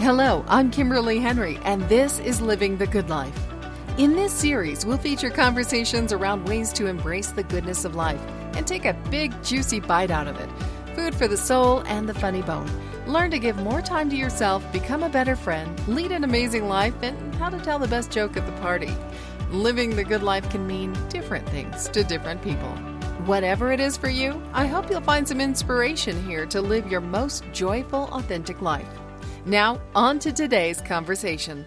Hello, I'm Kimberly Henry, and this is Living the Good Life. In this series, we'll feature conversations around ways to embrace the goodness of life and take a big, juicy bite out of it. Food for the soul and the funny bone. Learn to give more time to yourself, become a better friend, lead an amazing life, and how to tell the best joke at the party. Living the good life can mean different things to different people. Whatever it is for you, I hope you'll find some inspiration here to live your most joyful, authentic life. Now, on to today's conversation.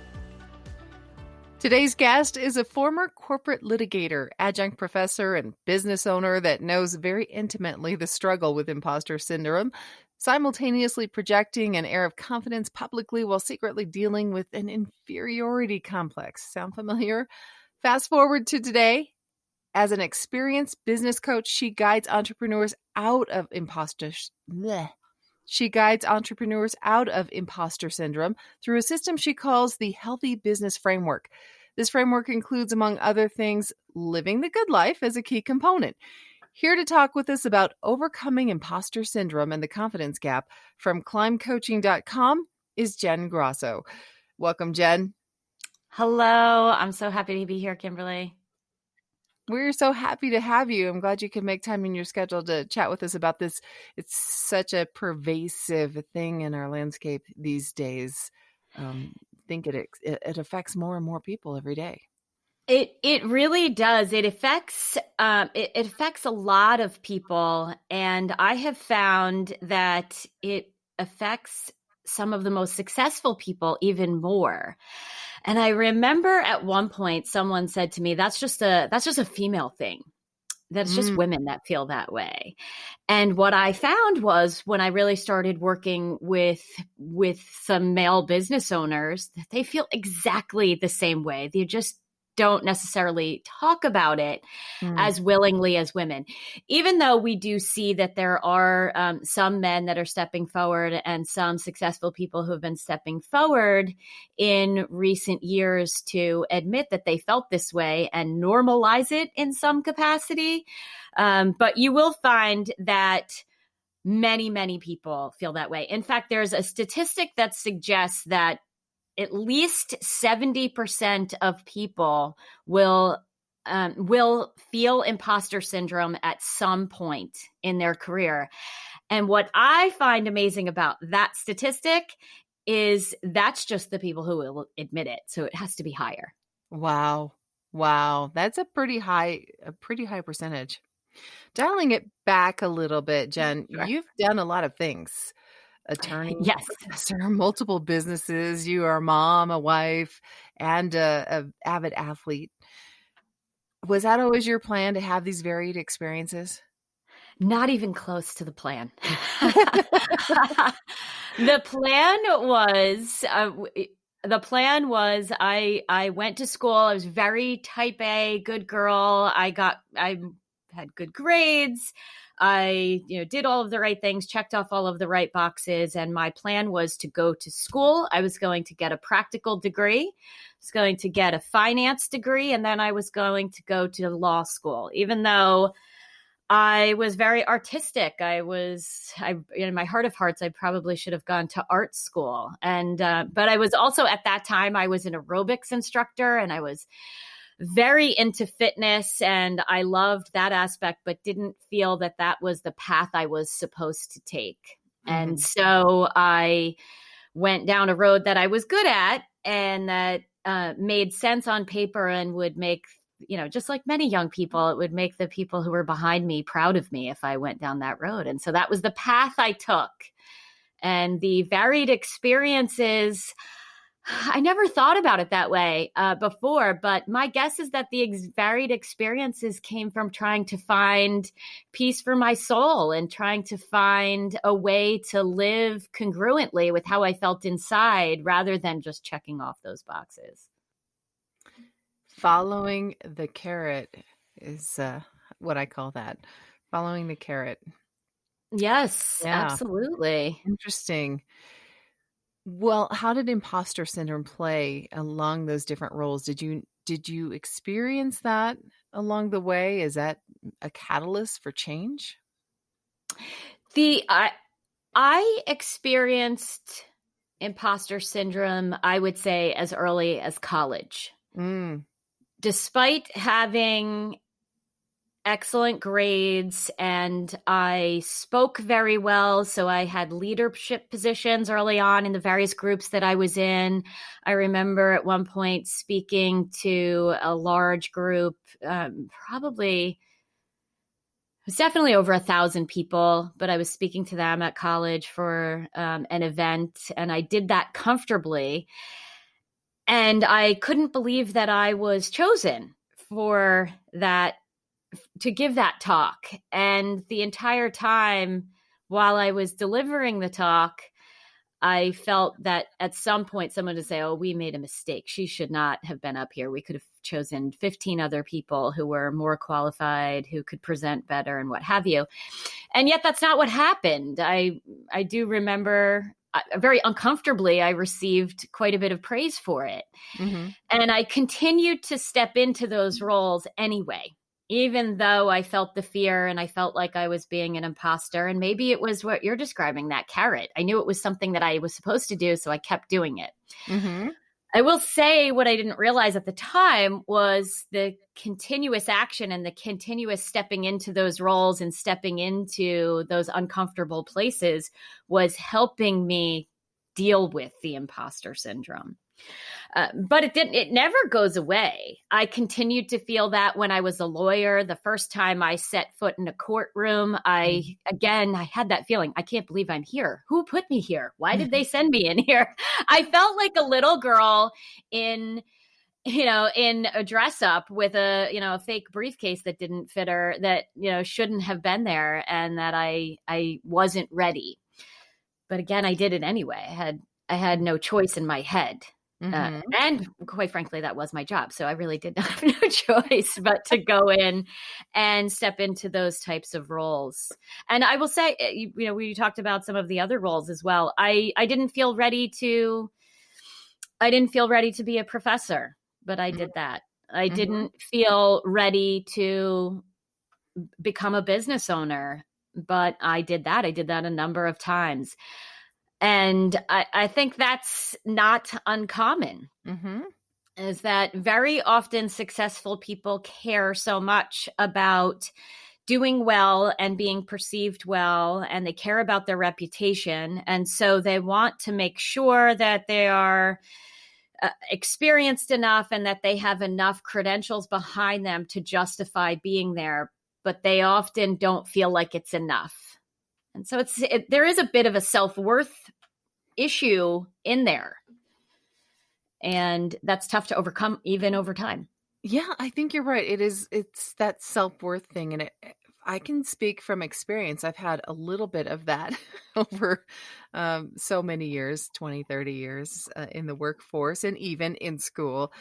Today's guest is a former corporate litigator, adjunct professor, and business owner that knows very intimately the struggle with imposter syndrome, simultaneously projecting an air of confidence publicly while secretly dealing with an inferiority complex. Sound familiar? Fast forward to today. As an experienced business coach, she guides entrepreneurs out of imposter syndrome through a system she calls the Healthy Business Framework. This framework includes, among other things, living the good life as a key component. Here to talk with us about overcoming imposter syndrome and the confidence gap from climbcoaching.com is Jen Grosso. Welcome, Jen. Hello. I'm so happy to be here, Kimberly. We're so happy to have you. I'm glad you could make time in your schedule to chat with us about this. It's such a pervasive thing in our landscape these days. I think it affects more and more people every day. It really does. It affects a lot of people, and I have found that it affects some of the most successful people even more. And I remember at one point someone said to me, that's just a female thing. That's just women that feel that way. And what I found was when I really started working with some male business owners, that they feel exactly the same way. They just don't necessarily talk about it as willingly as women, even though we do see that there are some men that are stepping forward and some successful people who have been stepping forward in recent years to admit that they felt this way and normalize it in some capacity. But you will find that many, many people feel that way. In fact, there's a statistic that suggests that at least 70% of people will feel imposter syndrome at some point in their career. And what I find amazing about that statistic is that's just the people who will admit it. So it has to be higher. Wow. That's a pretty high percentage. Dialing it back a little bit, Jen, Sure. You've done a lot of things. Attorney, yes, professor, multiple businesses. You are a mom, a wife, and a avid athlete. Was that always your plan to have these varied experiences? Not even close to the plan. The plan was I went to school. I was very type A, good girl. I had good grades. I did all of the right things, checked off all of the right boxes. And my plan was to go to school. I was going to get a practical degree. I was going to get a finance degree. And then I was going to go to law school, even though I was very artistic. In my heart of hearts, I probably should have gone to art school. But I was also at that time, I was an aerobics instructor and I was very into fitness and I loved that aspect, but didn't feel that that was the path I was supposed to take. And so I went down a road that I was good at and that made sense on paper and would make, just like many young people, it would make the people who were behind me proud of me if I went down that road. And so that was the path I took. And the varied experiences, I never thought about it that way before, but my guess is that the varied experiences came from trying to find peace for my soul and trying to find a way to live congruently with how I felt inside rather than just checking off those boxes. Following the carrot is what I call that. Following the carrot. Yes, Yeah. Absolutely. Interesting. Well, how did imposter syndrome play along those different roles? Did you experience that along the way? Is that a catalyst for change? I experienced imposter syndrome, I would say, as early as college. Despite having excellent grades and I spoke very well, so I had leadership positions early on in the various groups that I was in. I remember at one point speaking to a large group, probably it was definitely over 1,000 people, but I was speaking to them at college for an event, and I did that comfortably. And I couldn't believe that I was chosen for that, to give that talk. And the entire time while I was delivering the talk, I felt that at some point someone would say, oh, we made a mistake. She should not have been up here. We could have chosen 15 other people who were more qualified, who could present better and what have you. And yet that's not what happened. I do remember very uncomfortably, I received quite a bit of praise for it. And I continued to step into those roles anyway, even though I felt the fear and I felt like I was being an imposter. And maybe it was what you're describing, that carrot. I knew it was something that I was supposed to do, so I kept doing it. I will say what I didn't realize at the time was the continuous action and the continuous stepping into those roles and stepping into those uncomfortable places was helping me deal with the imposter syndrome. But it never goes away. I continued to feel that when I was a lawyer. The first time I set foot in a courtroom, I had that feeling, I can't believe I'm here. Who put me here? Why did they send me in here? I felt like a little girl in a dress up with a fake briefcase that didn't fit her, that, shouldn't have been there, and that I wasn't ready. But again, I did it anyway. I had no choice in my head. And quite frankly, that was my job. So I really did not have no choice but to go in and step into those types of roles. And I will say, we talked about some of the other roles as well. I didn't feel ready to be a professor, but I did that. I didn't feel ready to become a business owner, but I did that. I did that a number of times. And I think that's not uncommon, is that very often successful people care so much about doing well and being perceived well, and they care about their reputation. And so they want to make sure that they are experienced enough and that they have enough credentials behind them to justify being there, but they often don't feel like it's enough. And so there is a bit of a self-worth issue in there. And that's tough to overcome even over time. Yeah, I think you're right. It's that self-worth thing. And I can speak from experience. I've had a little bit of that over so many years, 20, 30 years in the workforce and even in school.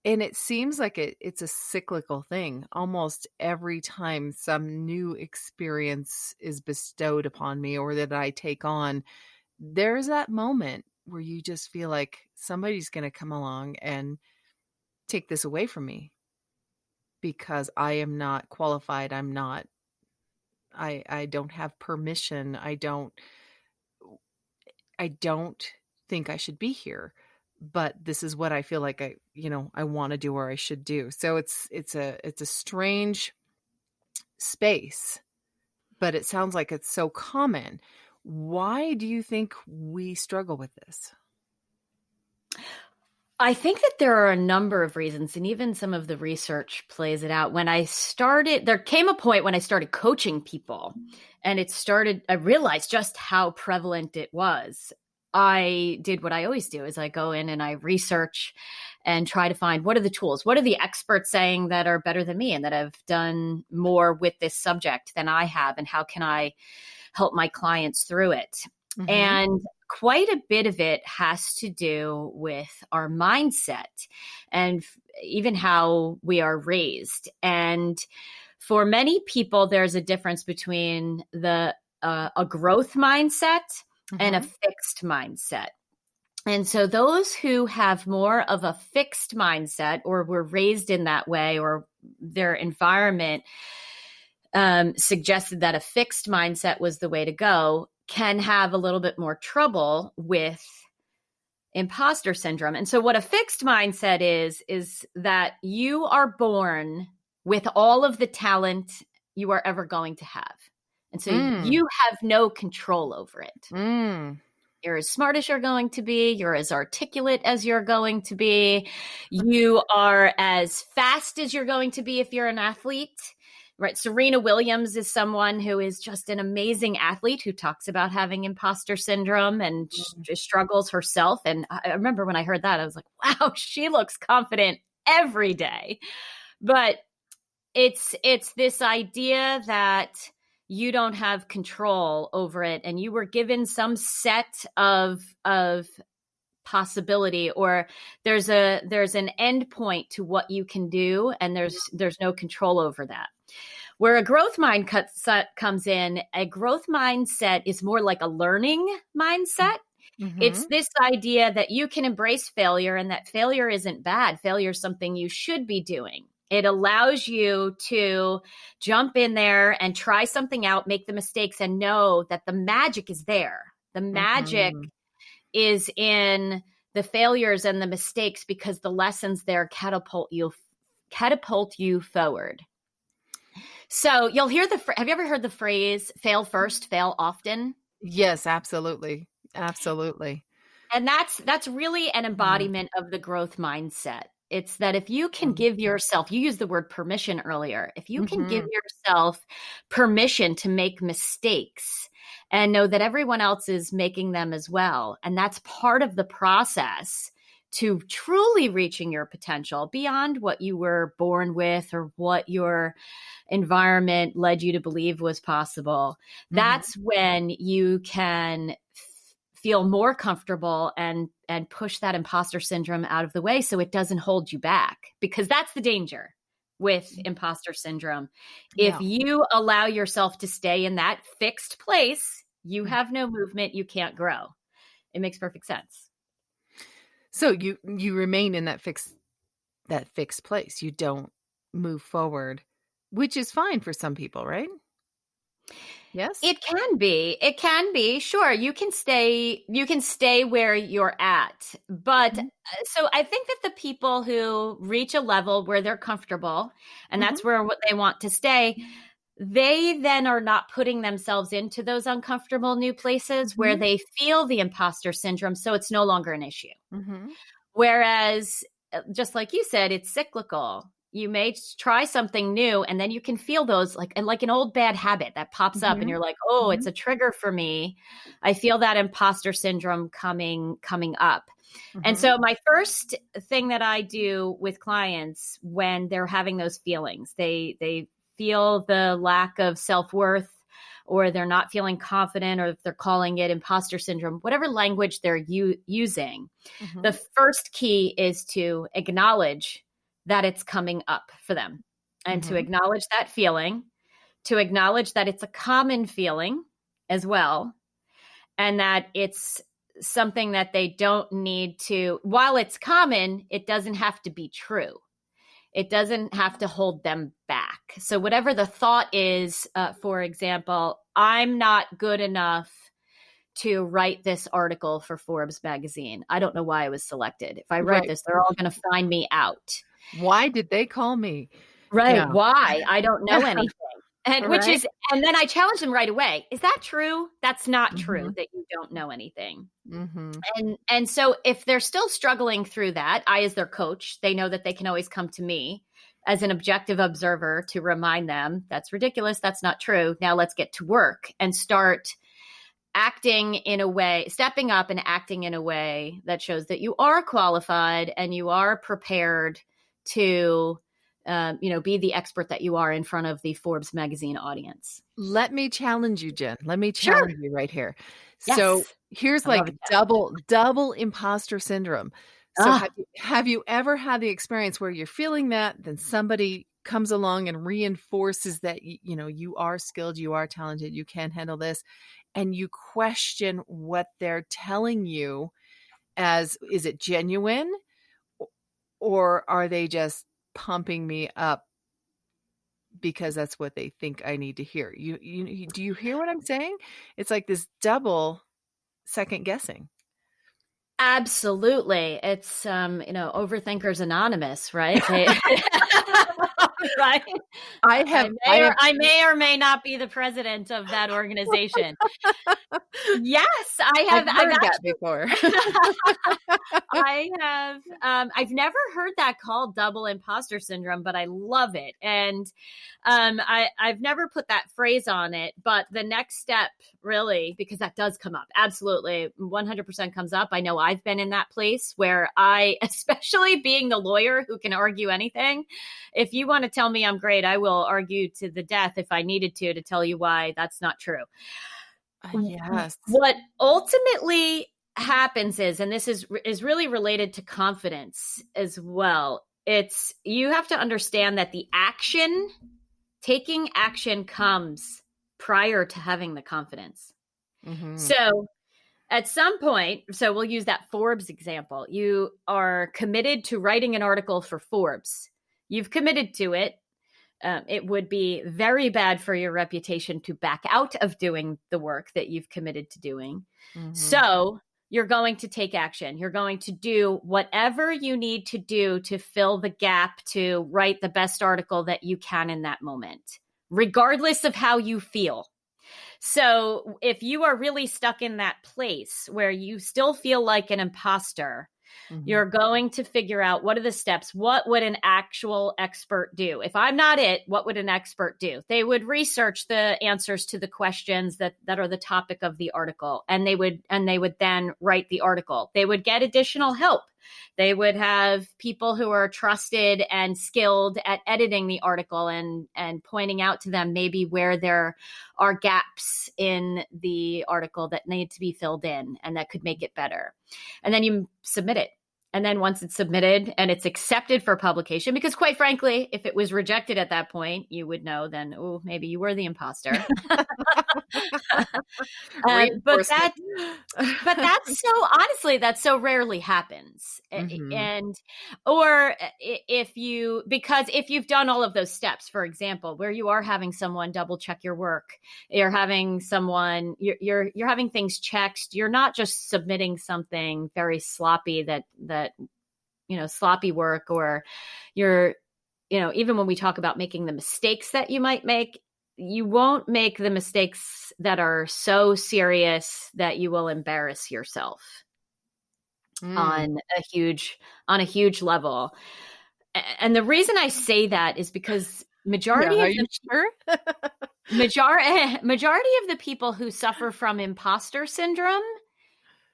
And it seems like it's a cyclical thing. Almost every time some new experience is bestowed upon me or that I take on, there's that moment where you just feel like somebody's going to come along and take this away from me because I am not qualified. I don't have permission. I don't think I should be here. But this is what I feel like I want to do or I should do. So it's a strange space, but it sounds like it's so common. Why do you think we struggle with this? I think that there are a number of reasons, and even some of the research plays it out. There came a point when I started coaching people, and I realized just how prevalent it was. I did what I always do, is I go in and I research and try to find what are the tools, what are the experts saying that are better than me and that have done more with this subject than I have, and how can I help my clients through it? And quite a bit of it has to do with our mindset and even how we are raised. And for many people, there's a difference between a growth mindset and a fixed mindset. And so those who have more of a fixed mindset, or were raised in that way, or their environment suggested that a fixed mindset was the way to go, can have a little bit more trouble with imposter syndrome. And so what a fixed mindset is that you are born with all of the talent you are ever going to have. And so you have no control over it. You're as smart as you're going to be. You're as articulate as you're going to be. You are as fast as you're going to be if you're an athlete, right? Serena Williams is someone who is just an amazing athlete who talks about having imposter syndrome and struggles herself. And I remember when I heard that, I was like, wow, she looks confident every day. But it's this idea that you don't have control over it, and you were given some set of possibility, or there's an end point to what you can do, and there's no control over that. Where a growth mindset comes in, a growth mindset is more like a learning mindset. It's this idea that you can embrace failure, and that failure isn't bad. Failure is something you should be doing. It allows you to jump in there and try something out, make the mistakes, and know that the magic is there. The magic is in the failures and the mistakes, because the lessons there catapult you forward. So you'll hear have you ever heard the phrase, fail first, fail often? Yes, absolutely. Absolutely. And that's really an embodiment of the growth mindset. It's that if you can give yourself, you used the word permission earlier, if you can give yourself permission to make mistakes and know that everyone else is making them as well, and that's part of the process to truly reaching your potential beyond what you were born with or what your environment led you to believe was possible, that's when you can feel more comfortable and push that imposter syndrome out of the way so it doesn't hold you back, because that's the danger with imposter syndrome. If you allow yourself to stay in that fixed place, you have no movement, you can't grow. It makes perfect sense. So you remain in that fixed place. You don't move forward, which is fine for some people, right? Yes. It can be. Sure. You can stay where you're at. But so I think that the people who reach a level where they're comfortable, and that's where what they want to stay, they then are not putting themselves into those uncomfortable new places where they feel the imposter syndrome. So it's no longer an issue. Whereas, just like you said, it's cyclical. You may try something new, and then you can feel those like an old bad habit that pops up, and you're like, oh, it's a trigger for me. I feel that imposter syndrome coming up. And so my first thing that I do with clients when they're having those feelings, they feel the lack of self-worth, or they're not feeling confident, or if they're calling it imposter syndrome, whatever language they're using, the first key is to acknowledge that it's coming up for them, and to acknowledge that feeling, to acknowledge that it's a common feeling as well, and that it's something that they don't need to, while it's common, it doesn't have to be true. It doesn't have to hold them back. So whatever the thought is, for example, I'm not good enough to write this article for Forbes magazine. I don't know why I was selected. If I write this, they're all going to find me out. Why did they call me? Right. Yeah. Why? I don't know anything. And and then I challenge them right away. Is that true? That's not true, that you don't know anything. And so if they're still struggling through that, I, as their coach, they know that they can always come to me as an objective observer to remind them that's ridiculous. That's not true. Now let's get to work and start acting in a way, stepping up and acting in a way that shows that you are qualified and you are prepared to, be the expert that you are in front of the Forbes magazine audience. Let me challenge you, Jen. Let me challenge you right here. Yes. So here's like double imposter syndrome. So have you ever had the experience where you're feeling that, then somebody comes along and reinforces that, you are skilled, you are talented, you can handle this, and you question what they're telling you as, is it genuine, or are they just pumping me up because that's what they think I need to hear? Do you hear what I'm saying? It's like this double second guessing. Absolutely. It's, Overthinkers Anonymous, right? Right. I may or may not be the president of that organization. Yes, I've heard that before. I have. I've never heard that called double imposter syndrome, but I love it. And I've never put that phrase on it, but the next step, really, because that does come up, absolutely, 100% comes up. I know I've been in that place where especially being the lawyer who can argue anything, if you want to tell me I'm great, I will argue to the death if I needed to tell you why that's not true. Yes. What ultimately happens is, and this is really related to confidence as well, it's you have to understand that taking action comes prior to having the confidence. Mm-hmm. So at some point, so we'll use that Forbes example. You are committed to writing an article for Forbes. You've committed to it. It would be very bad for your reputation to back out of doing the work that you've committed to doing. Mm-hmm. So you're going to take action. You're going to do whatever you need to do to fill the gap to write the best article that you can in that moment, regardless of how you feel. So if you are really stuck in that place where you still feel like an imposter, mm-hmm. you're going to figure out what are the steps. What would an actual expert do? If I'm not it, what would an expert do? They would research the answers to the questions that are the topic of the article, and they would then write the article. They would get additional help. They would have people who are trusted and skilled at editing the article and pointing out to them maybe where there are gaps in the article that need to be filled in and that could make it better. And then you submit it. And then once it's submitted and it's accepted for publication, because quite frankly, if it was rejected at that point, you would know then, oh, maybe you were the imposter. But that's so, honestly, that so rarely happens. Mm-hmm. If you've done all of those steps, for example, where you are having someone double check your work, you're having someone, you're having things checked. You're not just submitting something very sloppy that sloppy work, or you're, even when we talk about making the mistakes that you might make, you won't make the mistakes that are so serious that you will embarrass yourself on a huge level. And the reason I say that is because majority of the people who suffer from imposter syndrome,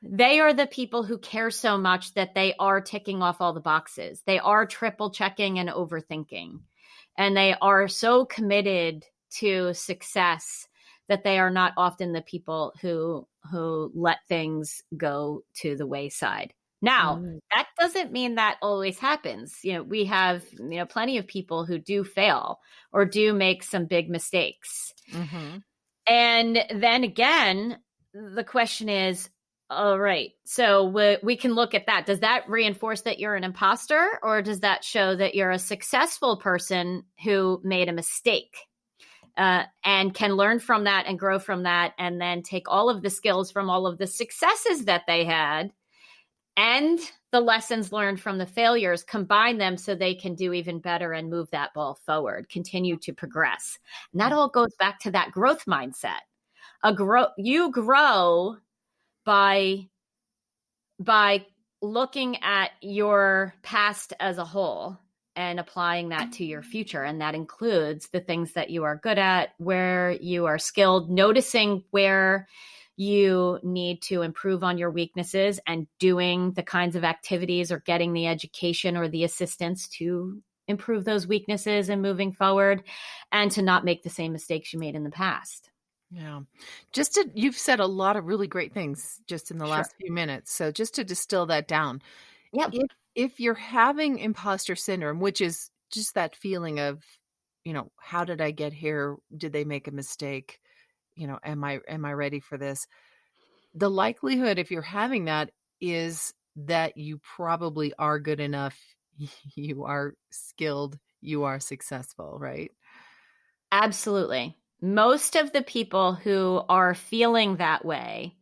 they are the people who care so much that they are ticking off all the boxes. They are triple checking and overthinking. And they are so committed to success that they are not often the people who let things go to the wayside. Now, that doesn't mean that always happens. We have, plenty of people who do fail or do make some big mistakes. Mm-hmm. And then again, the question is, all right, so we can look at that. Does that reinforce that you're an imposter, or does that show that you're a successful person who made a mistake and can learn from that and grow from that, and then take all of the skills from all of the successes that they had and the lessons learned from the failures, combine them so they can do even better and move that ball forward, continue to progress? And that all goes back to that growth mindset. You grow by looking at your past as a whole and applying that to your future. And that includes the things that you are good at, where you are skilled, noticing where you need to improve on your weaknesses, and doing the kinds of activities or getting the education or the assistance to improve those weaknesses and moving forward, and to not make the same mistakes you made in the past. Yeah. You've said a lot of really great things just in the last few minutes. So just to distill that down, if you're having imposter syndrome, which is just that feeling of, how did I get here? Did they make a mistake? Am I ready for this? The likelihood, if you're having that, is that you probably are good enough. You are skilled. You are successful, right? Absolutely. Most of the people who are feeling that way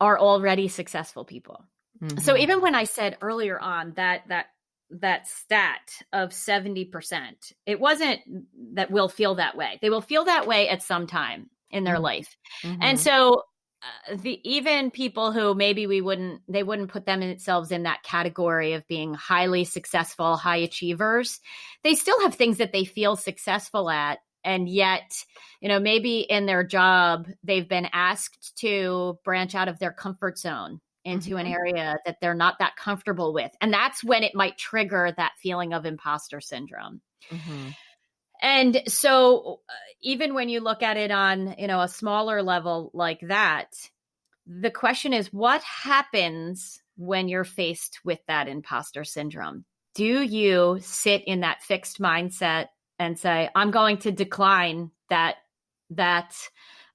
are already successful people. So Mm-hmm. even when I said earlier on that stat of 70%, it wasn't that we'll feel that way. They will feel that way at some time in their life. And Mm-hmm. so even people who maybe they wouldn't put themselves in that category of being highly successful, high achievers, they still have things that they feel successful at. And yet, maybe in their job, they've been asked to branch out of their comfort zone into an Mm-hmm. area that they're not that comfortable with. And that's when it might trigger that feeling of imposter syndrome. Mm-hmm. And so even when you look at it on, a smaller level like that, the question is, what happens when you're faced with that imposter syndrome? Do you sit in that fixed mindset and say, I'm going to decline that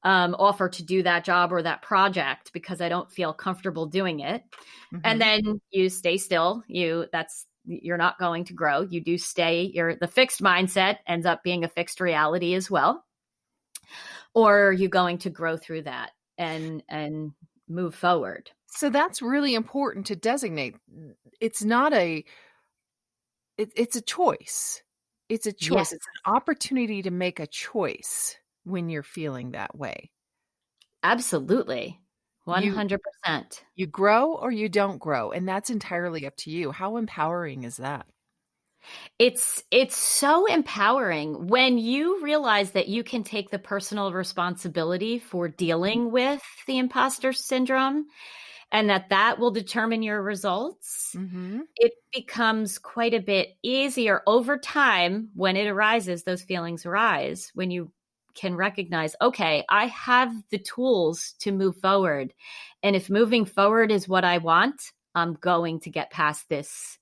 offer to do that job or that project because I don't feel comfortable doing it? And Mm-hmm. then you stay still. You're not going to grow. You do stay. The fixed mindset ends up being a fixed reality as well. Or are you going to grow through that and move forward? So that's really important to designate. It's not it's a choice. It's a choice. Yes, It's an opportunity to make a choice when you're feeling that way. absolutely. You 100%. you grow or you don't grow, and that's entirely up to you. How empowering is that? It's so empowering when you realize that you can take the personal responsibility for dealing with the imposter syndrome and that will determine your results. Mm-hmm. It becomes quite a bit easier over time when it arises, those feelings arise, when you can recognize, okay, I have the tools to move forward. And if moving forward is what I want, I'm going to get past this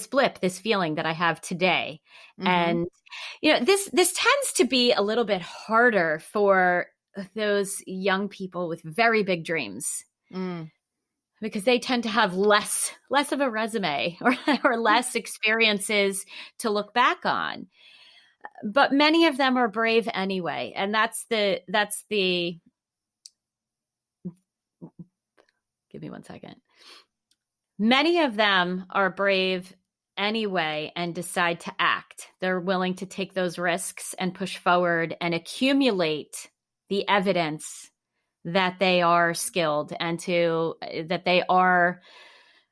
blip, this feeling that I have today. Mm-hmm. And, this tends to be a little bit harder for those young people with very big dreams. Mm. Because they tend to have less of a resume or less experiences to look back on. But many of them are brave anyway. And that's the give me one second. Many of them are brave anyway and decide to act. They're willing to take those risks and push forward and accumulate the evidence that they are skilled and that they are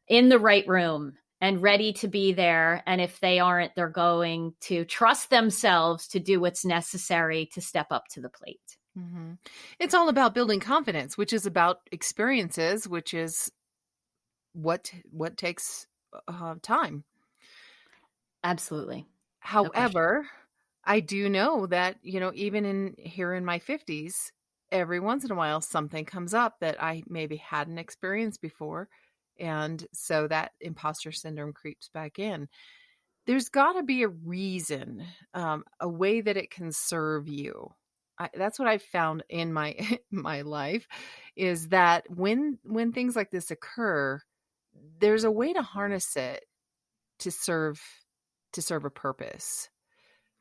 in the right room and ready to be there. And if they aren't, they're going to trust themselves to do what's necessary to step up to the plate. Mm-hmm. It's all about building confidence, which is about experiences, which is what takes time. Absolutely. However, I do know that, even in my 50s, every once in a while something comes up that I maybe hadn't experienced before. And so that imposter syndrome creeps back in. There's got to be a reason, a way that it can serve you. That's what I've found in my my life, is that when things like this occur, there's a way to harness it to serve a purpose.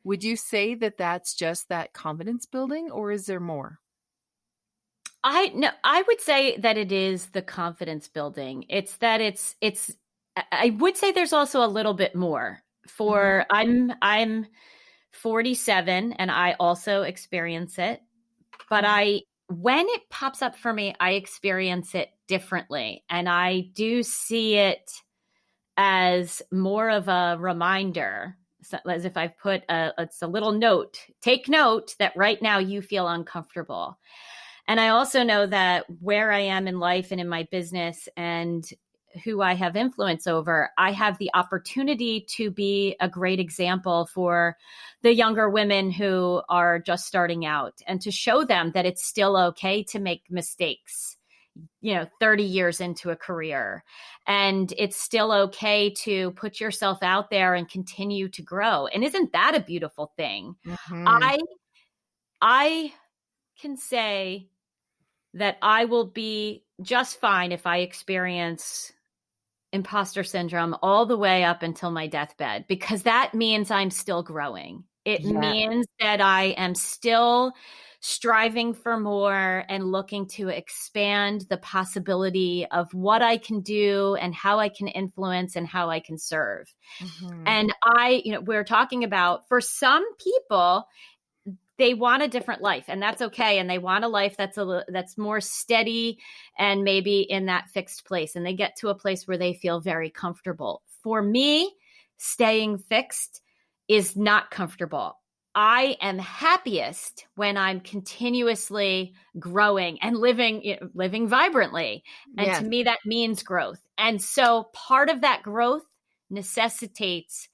Would you say that that's just that confidence building, or is there more? I would say that it is the confidence building. It's that I would say there's also a little bit more. I'm 47 and I also experience it, but when it pops up for me, I experience it differently, and I do see it as more of a reminder, as if I've put it's a little note. Take note that right now you feel uncomfortable. And I also know that where I am in life and in my business and who I have influence over, I have the opportunity to be a great example for the younger women who are just starting out, and to show them that it's still okay to make mistakes, 30 years into a career. And it's still okay to put yourself out there and continue to grow. And isn't that a beautiful thing? Mm-hmm. I can say that I will be just fine if I experience imposter syndrome all the way up until my deathbed, because that means I'm still growing. It Yeah. means that I am still striving for more and looking to expand the possibility of what I can do and how I can influence and how I can serve. Mm-hmm. And we're talking about, for some people, they want a different life, and that's okay. And they want a life that's more steady and maybe in that fixed place. And they get to a place where they feel very comfortable. For me, staying fixed is not comfortable. I am happiest when I'm continuously growing and living vibrantly. And Yes. to me, that means growth. And so part of that growth necessitates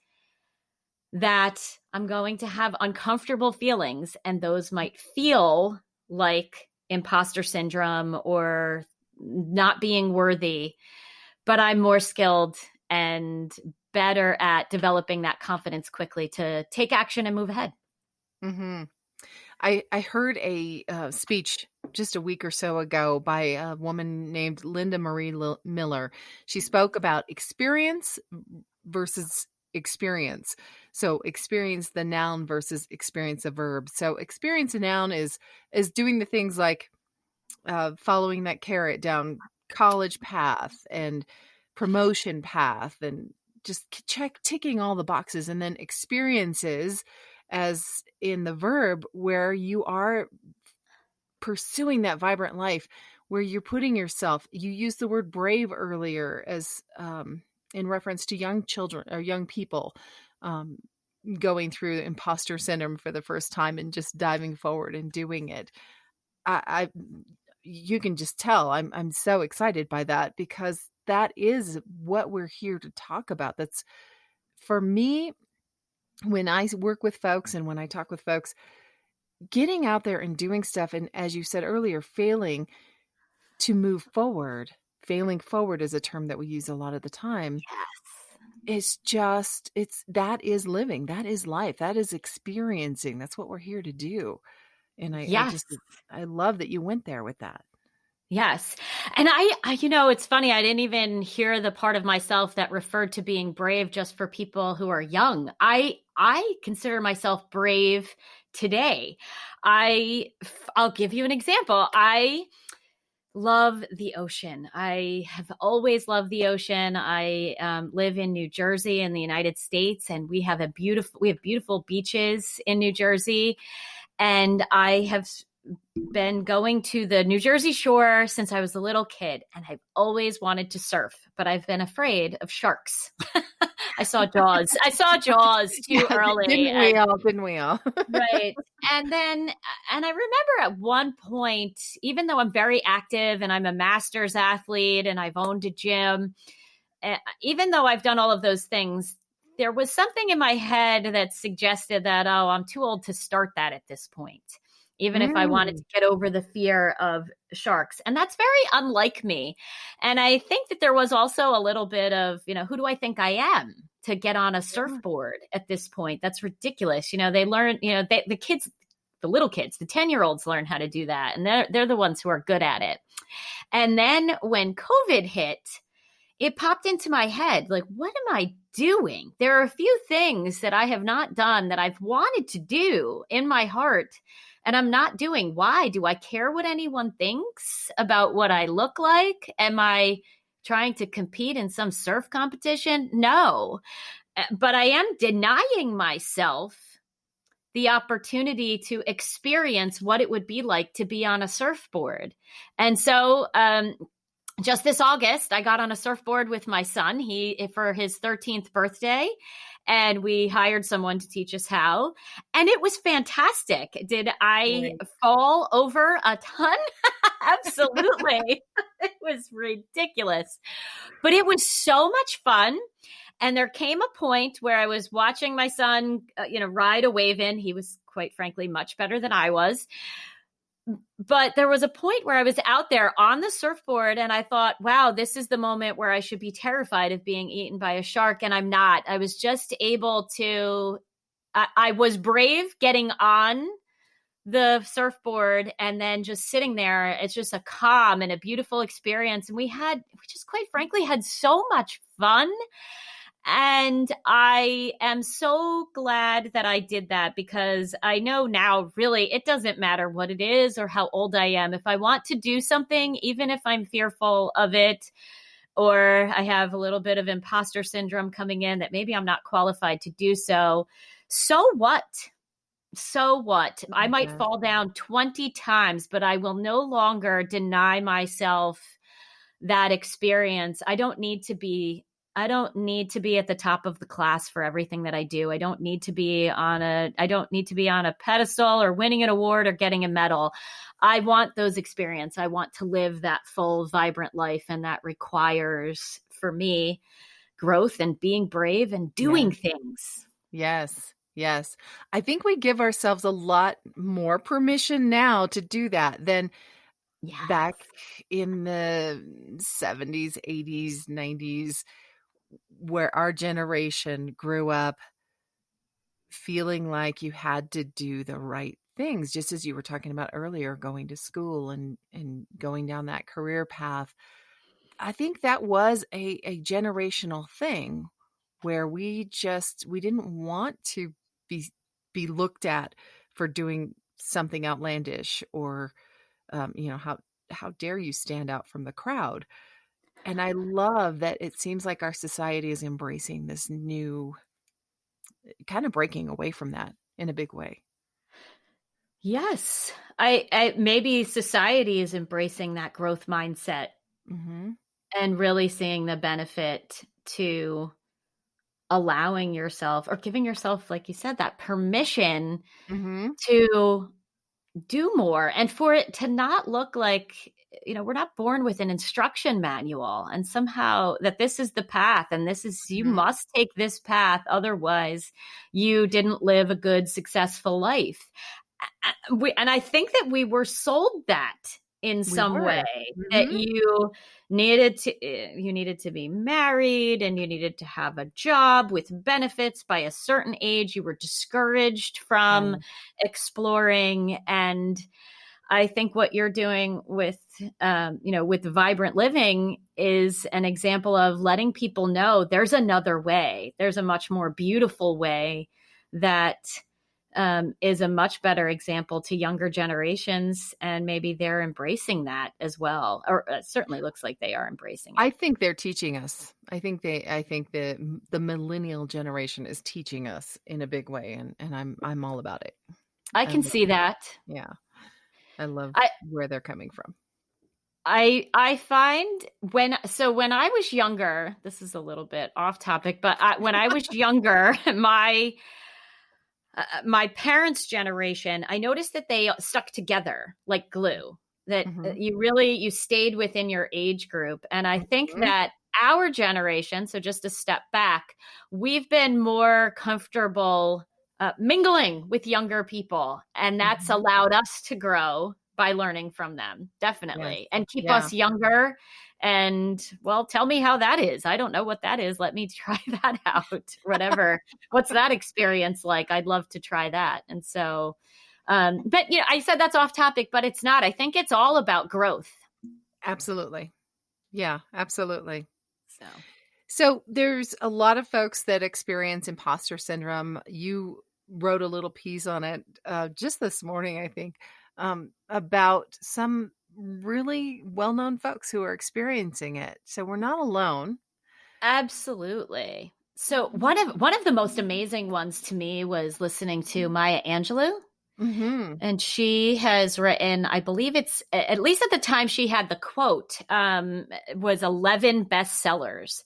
that I'm going to have uncomfortable feelings, and those might feel like imposter syndrome or not being worthy, but I'm more skilled and better at developing that confidence quickly to take action and move ahead. Mm-hmm. I heard a speech just a week or so ago by a woman named Linda Marie Miller. She spoke about experience versus experience. So experience, the noun, versus experience, a verb. So experience, a noun, is doing the things like following that carrot down college path and promotion path and just ticking all the boxes. And then experiences, as in the verb, where you are pursuing that vibrant life, where you're putting yourself, you used the word brave earlier as in reference to young children or young people going through imposter syndrome for the first time and just diving forward and doing it. You can just tell I'm so excited by that, because that is what we're here to talk about. That's, for me, when I work with folks and when I talk with folks, getting out there and doing stuff. And as you said earlier, failing to move forward. Failing forward is a term that we use a lot of the time. Yes. That is living. That is life. That is experiencing. That's what we're here to do. And I love that you went there with that. Yes. And I it's funny. I didn't even hear the part of myself that referred to being brave just for people who are young. I consider myself brave today. I'll give you an example. I love the ocean. I have always loved the ocean. I live in New Jersey in the United States, and we have beautiful beaches in New Jersey. And I have been going to the New Jersey shore since I was a little kid, and I've always wanted to surf, but I've been afraid of sharks. I saw Jaws. Too early. Didn't we all? Right. And I remember at one point, even though I'm very active and I'm a master's athlete and I've owned a gym, even though I've done all of those things, there was something in my head that suggested that, I'm too old to start that at this point, even if I wanted to get over the fear of sharks. And that's very unlike me. And I think that there was also a little bit of, who do I think I am to get on a surfboard at this point? That's ridiculous. They learn, the little kids, the 10-year-olds learn how to do that. And they're the ones who are good at it. And then when COVID hit, it popped into my head, like, what am I doing? There are a few things that I have not done that I've wanted to do in my heart, and I'm not doing. Why? Do I care what anyone thinks about what I look like? Am I trying to compete in some surf competition? No. But I am denying myself the opportunity to experience what it would be like to be on a surfboard. And so, just this August, I got on a surfboard with my son for his 13th birthday, and we hired someone to teach us how. And it was fantastic. Did I fall over a ton? Absolutely. It was ridiculous. But it was so much fun. And there came a point where I was watching my son, ride a wave in. He was, quite frankly, much better than I was. But there was a point where I was out there on the surfboard and I thought, wow, this is the moment where I should be terrified of being eaten by a shark. And I'm not. I was just able to, I was brave getting on the surfboard and then just sitting there. It's just a calm and a beautiful experience. And we just quite frankly had so much fun. And I am so glad that I did that, because I know now really it doesn't matter what it is or how old I am. If I want to do something, even if I'm fearful of it, or I have a little bit of imposter syndrome coming in that maybe I'm not qualified to do so, so what? So what? I might fall down 20 times, but I will no longer deny myself that experience. I don't need to be at the top of the class for everything that I do. I don't need to be on a pedestal or winning an award or getting a medal. I want those experiences. I want to live that full, vibrant life. And that requires, for me, growth and being brave and doing things. Yes. Yes. I think we give ourselves a lot more permission now to do that than back in the 70s, 80s, 90s, where our generation grew up feeling like you had to do the right things, just as you were talking about earlier, going to school and going down that career path. I think that was a generational thing where we didn't want to be looked at for doing something outlandish, or how dare you stand out from the crowd. And I love that it seems like our society is embracing this new, kind of breaking away from that in a big way. Yes. I maybe society is embracing that growth mindset, and really seeing the benefit to allowing yourself, or giving yourself, like you said, that permission to do more, and for it to not look like, we're not born with an instruction manual and somehow that this is the path and this is, you must take this path. Otherwise you didn't live a good, successful life. And I think that we were sold that in some way, that you needed to be married and you needed to have a job with benefits by a certain age. You were discouraged from exploring. And I think what you're doing with Vibrant Living is an example of letting people know there's another way. There's a much more beautiful way that is a much better example to younger generations, and maybe they're embracing that as well, or it certainly looks like they are embracing it. I think they're teaching us. I think the millennial generation is teaching us in a big way, and I'm all about it. I can see that. Yeah, I love where they're coming from. I find when I was younger, this is a little bit off topic, but when I was younger, my parents' generation, I noticed that they stuck together like glue, that you stayed within your age group. And I think that our generation, so just a step back, we've been more comfortable mingling with younger people. And that's allowed us to grow by learning from them, definitely, and keep us younger. And well, tell me how that is. I don't know what that is. Let me try that out. Whatever. What's that experience like? I'd love to try that. And so, but I said that's off topic, but it's not. I think it's all about growth. Absolutely. Yeah, absolutely. So there's a lot of folks that experience imposter syndrome. You wrote a little piece on it just this morning, I think, about some really well-known folks who are experiencing it. So we're not alone. Absolutely. So one of the most amazing ones to me was listening to Maya Angelou. And she has written, I believe it's, at least at the time she had the quote, was 11 bestsellers.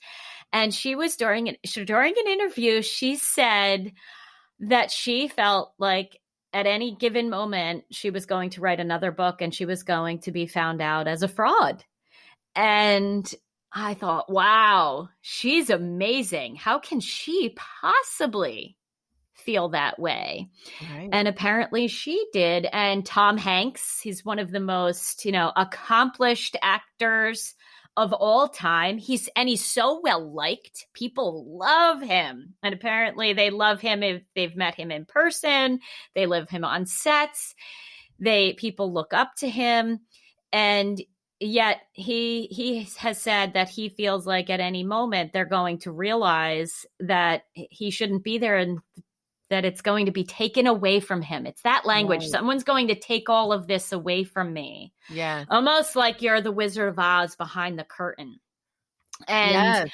And she was during an interview, she said that she felt like at any given moment, she was going to write another book and she was going to be found out as a fraud. And I thought, wow, she's amazing. How can she possibly feel that way? Right. And apparently she did. And Tom Hanks, he's one of the most, accomplished actors of all time. He's so well liked. People love him. And apparently they love him if they've met him in person. They love him on sets. People look up to him. And yet he has said that he feels like at any moment they're going to realize that he shouldn't be there and that it's going to be taken away from him. It's that language. Right. Someone's going to take all of this away from me. Yeah. Almost like you're the Wizard of Oz behind the curtain. Yes.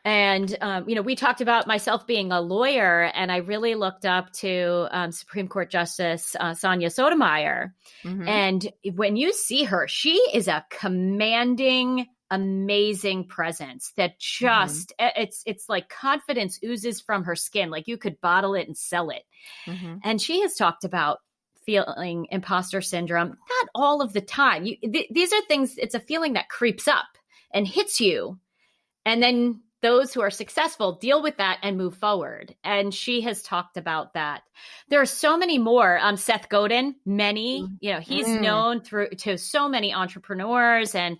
And, we talked about myself being a lawyer, and I really looked up to Supreme Court Justice Sonia Sotomayor. Mm-hmm. And when you see her, she is a commanding, amazing presence that just, it's like confidence oozes from her skin. Like you could bottle it and sell it. Mm-hmm. And she has talked about feeling imposter syndrome, not all of the time. These are things, it's a feeling that creeps up and hits you. And then those who are successful deal with that and move forward. And she has talked about that. There are so many more. Seth Godin, he's known to so many entrepreneurs and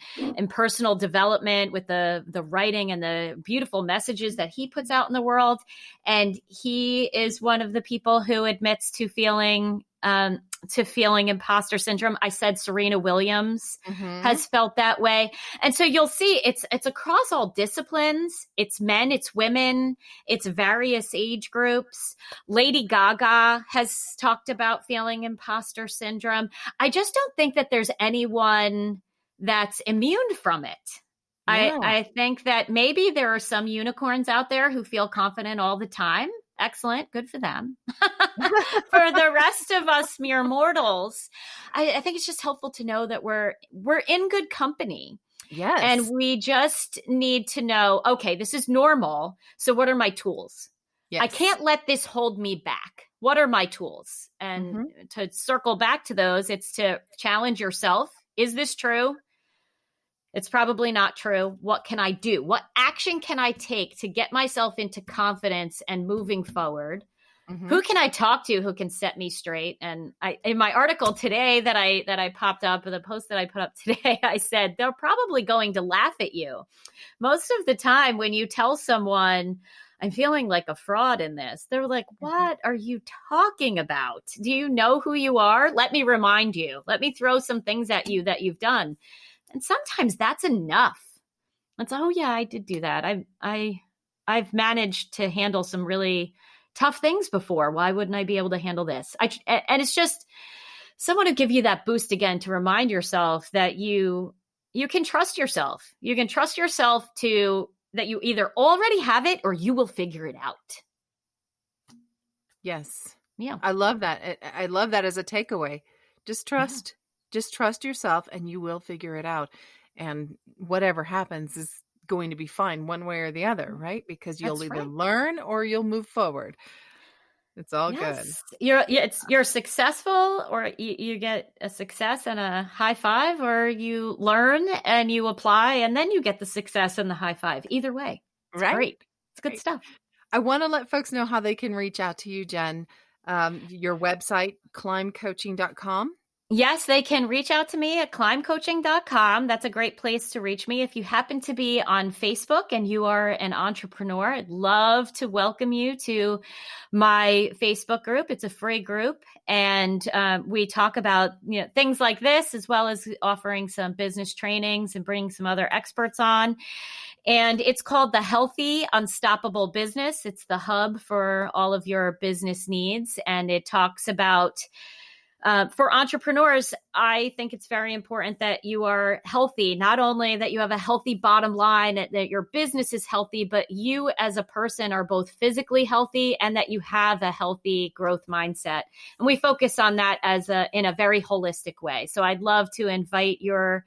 personal development with the writing and the beautiful messages that he puts out in the world. And he is one of the people who admits to feeling imposter syndrome. I said Serena Williams has felt that way. And so you'll see it's across all disciplines. It's men, it's women, it's various age groups. Lady Gaga has talked about feeling imposter syndrome. I just don't think that there's anyone that's immune from it. Yeah. I think that maybe there are some unicorns out there who feel confident all the time. Excellent. Good for them. For the rest of us mere mortals, I think it's just helpful to know that we're in good company. Yes. And we just need to know, okay, this is normal. So what are my tools? Yes. I can't let this hold me back. What are my tools? And to circle back to those, it's to challenge yourself. Is this true? It's probably not true. What can I do? What action can I take to get myself into confidence and moving forward? Who can I talk to who can set me straight? And in my article today that I popped up, or the post that I put up today, I said, they're probably going to laugh at you. Most of the time when you tell someone, I'm feeling like a fraud in this, they're like, what are you talking about? Do you know who you are? Let me remind you. Let me throw some things at you that you've done. And sometimes that's enough. It's, oh yeah, I did do that. I've managed to handle some really tough things before. Why wouldn't I be able to handle this? And it's just someone to give you that boost again, to remind yourself that you can trust yourself. You can trust yourself that you either already have it or you will figure it out. Yes. Yeah. I love that. I love that as a takeaway. Just trust. Just trust yourself and you will figure it out. And whatever happens is going to be fine one way or the other, right? Because you'll either learn or you'll move forward. It's all good. You're successful, or you get a success and a high five, or you learn and you apply and then you get the success and the high five. Either way. It's great. It's good stuff. I want to let folks know how they can reach out to you, Jen. Your website, climbcoaching.com. Yes, they can reach out to me at climbcoaching.com. That's a great place to reach me. If you happen to be on Facebook and you are an entrepreneur, I'd love to welcome you to my Facebook group. It's a free group. And we talk about things like this, as well as offering some business trainings and bringing some other experts on. And it's called The Healthy Unstoppable Business. It's the hub for all of your business needs. And it talks about for entrepreneurs, I think it's very important that you are healthy, not only that you have a healthy bottom line, that your business is healthy, but you as a person are both physically healthy and that you have a healthy growth mindset. And we focus on that in a very holistic way. So I'd love to invite your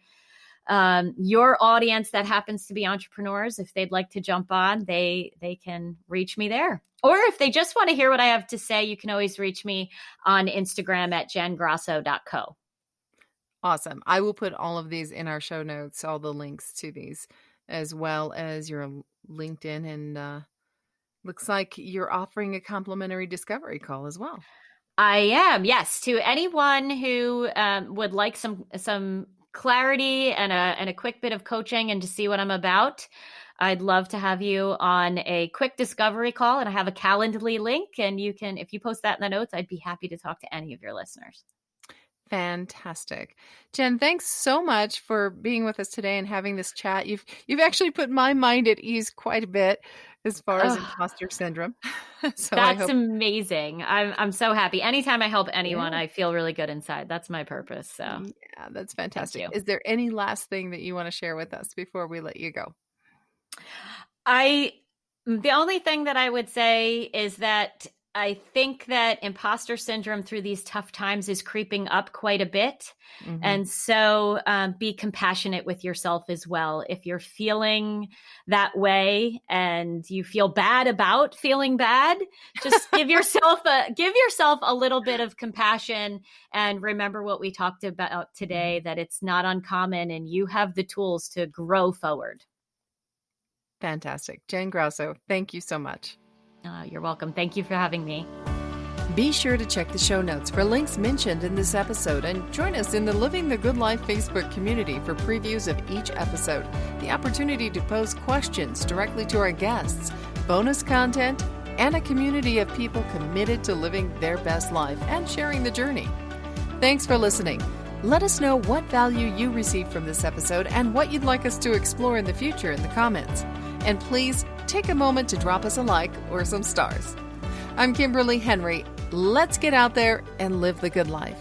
audience that happens to be entrepreneurs. If they'd like to jump on, they can reach me there. Or if they just want to hear what I have to say, you can always reach me on Instagram at jengrosso.co. Awesome. I will put all of these in our show notes, all the links to these, as well as your LinkedIn. And looks like you're offering a complimentary discovery call as well. I am, yes. To anyone who would like some clarity and a quick bit of coaching and to see what I'm about, I'd love to have you on a quick discovery call, and I have a Calendly link, and you can, if you post that in the notes, I'd be happy to talk to any of your listeners. Fantastic. Jen, thanks so much for being with us today and having this chat. You've actually put my mind at ease quite a bit as far as imposter syndrome. So That's amazing. I'm so happy. Anytime I help anyone, Yeah. I feel really good inside. That's my purpose. So Yeah, that's fantastic. Thank you. Is there any last thing that you want to share with us before we let you go? The only thing that I would say is that I think that imposter syndrome through these tough times is creeping up quite a bit. Mhm. And so be compassionate with yourself as well. If you're feeling that way and you feel bad about feeling bad, just give yourself a little bit of compassion, and remember what we talked about today, that it's not uncommon and you have the tools to grow forward. Fantastic. Jen Grosso, thank you so much. You're welcome. Thank you for having me. Be sure to check the show notes for links mentioned in this episode and join us in the Living the Good Life Facebook community for previews of each episode, the opportunity to pose questions directly to our guests, bonus content, and a community of people committed to living their best life and sharing the journey. Thanks for listening. Let us know what value you received from this episode and what you'd like us to explore in the future in the comments. And please take a moment to drop us a like or some stars. I'm Kimberly Henry. Let's get out there and live the good life.